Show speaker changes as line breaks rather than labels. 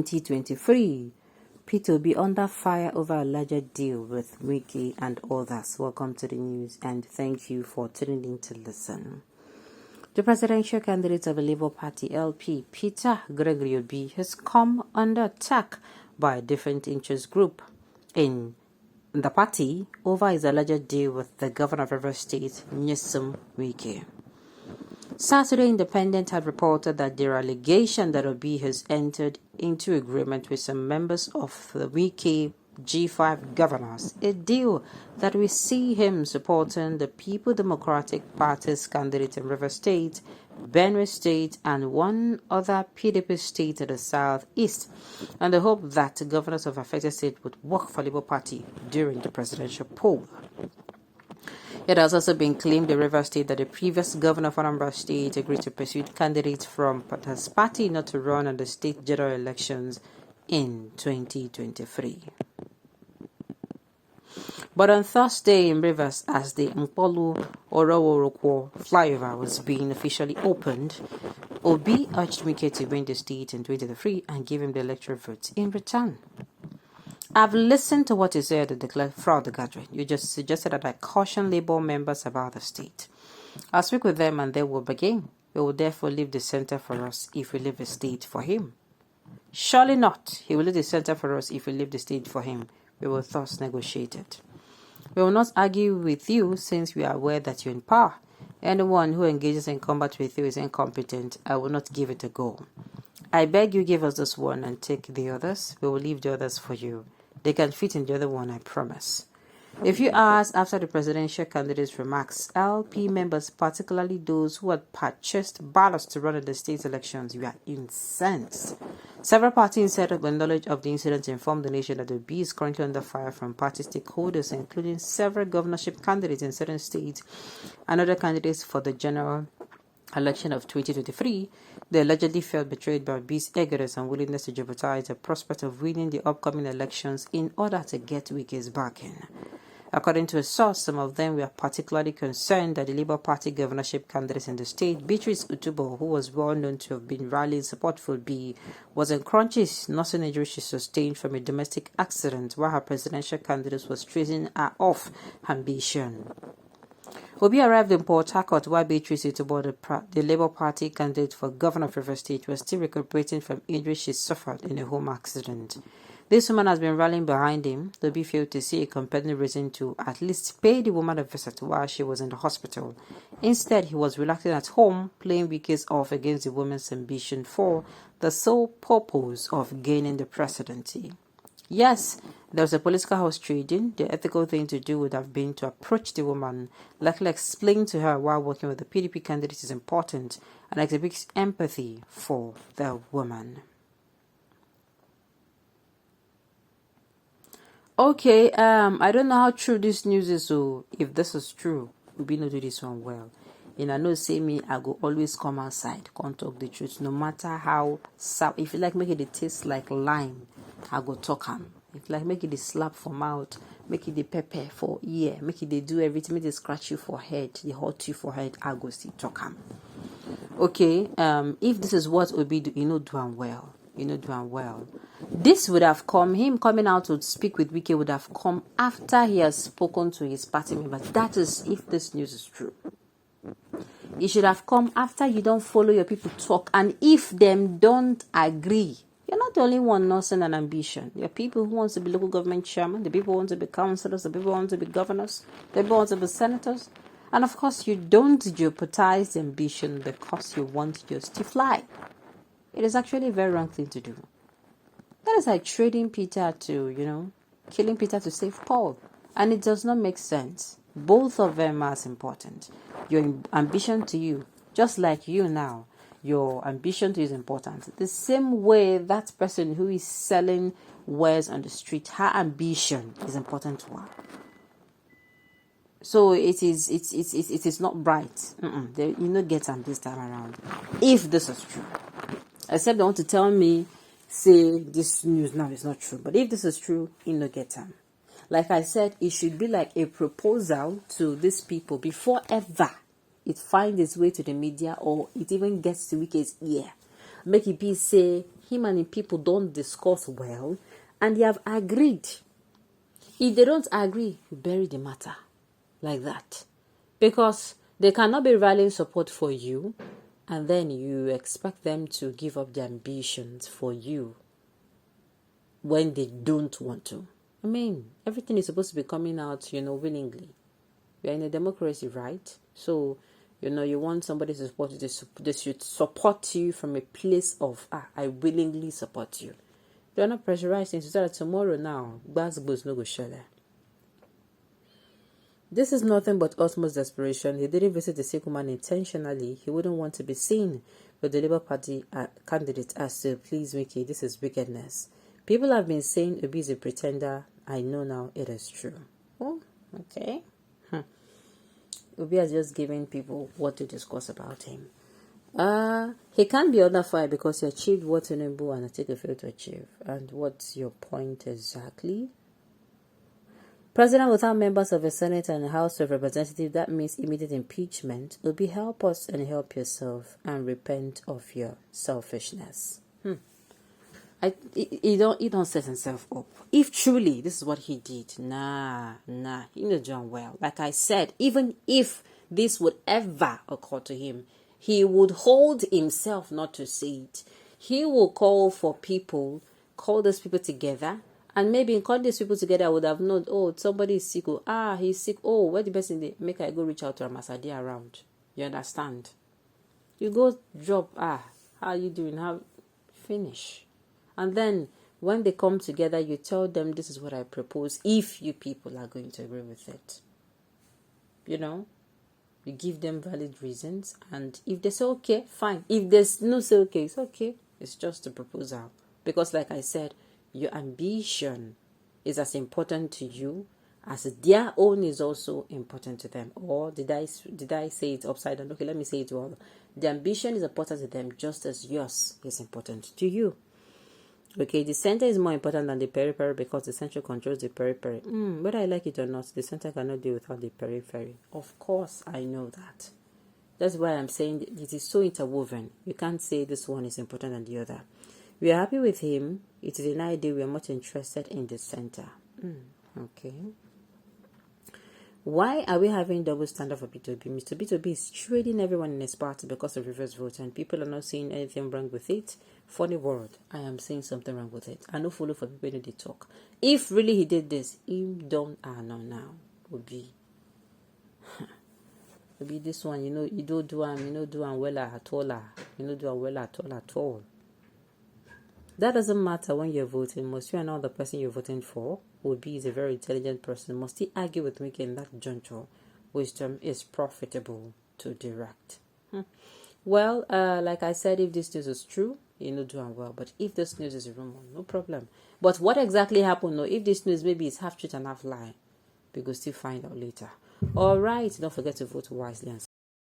2023. Peter will be under fire over a larger deal with Wike and others. Welcome to the news and thank you for tuning in to listen. The presidential candidate of the Labour Party LP, Peter Gregory Obi, has come under attack by a different interest group in the party over his alleged deal with the governor of Rivers State, Nyesom Wike. Saturday Independent had reported that there are allegations that Obi has entered into agreement with some members of the Wike G5 governors, a deal that will see him supporting the People Democratic Party's candidate in Rivers State, Benue State, and one other PDP state in the southeast, and the hope that governors of affected states would work for Labour Party during the presidential poll. It has also been claimed in Rivers State that the previous governor of Anambra State agreed to persuade candidates from his party not to run in the state general elections in 2023. But on Thursday in Rivers, as the Mpolu Oroworokwo flyover was being officially opened, Obi urged Wike to win the state in 2023 and give him the electoral votes in return. I've listened to what you said throughout the gathering. You just suggested that I caution Labour members about the state. I'll speak with them and they will begin. We will therefore leave the center for us if we leave the state for him. Surely not. He will leave the center for us if we leave the state for him. We will thus negotiate it. We will not argue with you since we are aware that you're in power. Anyone who engages in combat with you is incompetent. I will not give it a go. I beg you give us this one and take the others. We will leave the others for you. They can fit in the other one, I promise. A few hours after the presidential candidate's remarks, LP members, particularly those who had purchased ballots to run in the state elections, were incensed. Several parties instead of the knowledge of the incident informed the nation that the Obi is currently under fire from party stakeholders, including several governorship candidates in certain states and other candidates for the general election of 2023. They allegedly felt betrayed by Obi's eagerness and willingness to jeopardize the prospect of winning the upcoming elections in order to get Wike's backing. According to a source, some of them were particularly concerned that the Labour Party governorship candidate in the state, Beatrice Utubo, who was well known to have been rallying support for Obi, was in crunches, nursing injuries she sustained from a domestic accident while her presidential candidate was tracing her off ambition. Obi arrived in Port Harcourt while Beatrice Utubo, the Labour Party candidate for governor of Rivers State, was still recuperating from injuries she suffered in a home accident. This woman has been rallying behind him. Obi failed to see a compelling reason to at least pay the woman a visit while she was in the hospital. Instead, he was relaxing at home, playing Wike's off against the woman's ambition for the sole purpose of gaining the presidency. Yes, there was a political house trading. The ethical thing to do would have been to approach the woman, likely explain to her why working with the PDP candidate is important, and exhibit empathy for the woman. Okay, I don't know how true this news is, so if this is true, we'll not do this one well. And I know, say me, I go always come outside, can't talk the truth, no matter how sour. If you like make it taste like lime, I go talk am. If you like make it slap for mouth, make it the pepper for ear, make it they do everything, make it scratch you for head, they hurt you for head, I go still talk am. Okay, if this is what Obi do, do am well. Doing well. This would have come, him coming out to speak with Wike would have come after he has spoken to his party members. That is, if this news is true. It should have come after you don't follow your people talk, and if them don't agree. You're not the only one nursing an ambition. There are people who want to be local government chairman, the people who want to be councillors, the people who want to be governors, the people who want to be senators. And of course, you don't jeopardize the ambition because you want just to fly. It is actually a very wrong thing to do. That is like trading Peter to, killing Peter to save Paul. And it does not make sense. Both of them are as important. Your ambition to you, just like you now, your ambition to you is important. The same way that person who is selling wares on the street, her ambition is important to her. So it is not right. Get them this time around. If this is true. Except they want to tell me, say this news now is not true. But if this is true, get them. Like I said, it should be like a proposal to these people before ever it finds its way to the media or it even gets to Wike's ear. Make it be say him and the people don't discuss well, and they have agreed. If they don't agree, you bury the matter like that. Because they cannot be rallying support for you, and then you expect them to give up their ambitions for you when they don't want to. I mean, everything is supposed to be coming out, willingly. We are in a democracy, right? So, you want somebody to support you. They should support you from a place of, I willingly support you. They are not pressurized into that tomorrow now. Gbazgbos no go shele. This is nothing but utmost desperation. He didn't visit the sick woman intentionally. He wouldn't want to be seen with the Labour Party candidate as to please Wike. This is wickedness. People have been saying Obi is a pretender. I know now it is true. Oh, okay. Obi has just given people what to discuss about him. He can't be under fire because he achieved what Tinubu and Atiku failed to achieve. And what's your point exactly? President without members of the Senate and House of Representatives, that means immediate impeachment. Obi, help us and help yourself and repent of your selfishness. He don't set himself up. If truly this is what he did, he not done well. Like I said, even if this would ever occur to him, he would hold himself not to say it. He will call those people together, and maybe in calling these people together, I would have known, oh, somebody is sick. Oh, he's sick. Oh, where the person they make I go reach out to Ramasadi around. You understand? You go drop, how are you doing? How finish? And then when they come together, you tell them this is what I propose if you people are going to agree with it. You give them valid reasons, and if they say okay, fine. If there's no say okay, it's okay. It's just a proposal. Because like I said, your ambition is as important to you as their own is also important to them. Or did I say it upside down? Okay, let me say it well. The ambition is important to them just as yours is important to you. Okay, the center is more important than the periphery because the center controls the periphery. Whether I like it or not, the center cannot deal without the periphery. Of course, I know that. That's why I'm saying it is so interwoven. You can't say this one is important than the other. We are happy with him. It is an idea. We are much interested in the center. Okay. Why are we having double standard for B2B? Mr. B2B is trading everyone in his party because of reverse vote, and people are not seeing anything wrong with it. Funny word, I am seeing something wrong with it. I no follow for people when they talk. If really he did this, him don't now would be. Maybe this one, you don't do well at all. You don't do well at all. That doesn't matter when you're voting. Must you and the person you're voting for Obi is a very intelligent person. Must he argue with Wike in that juncture? Wisdom is profitable to direct. Well, like I said, if this news is true, doing well. But if this news is a rumor, no problem. But what exactly happened? No, if this news maybe is half truth and half lie, we will still find out later. All right, don't forget to vote wisely and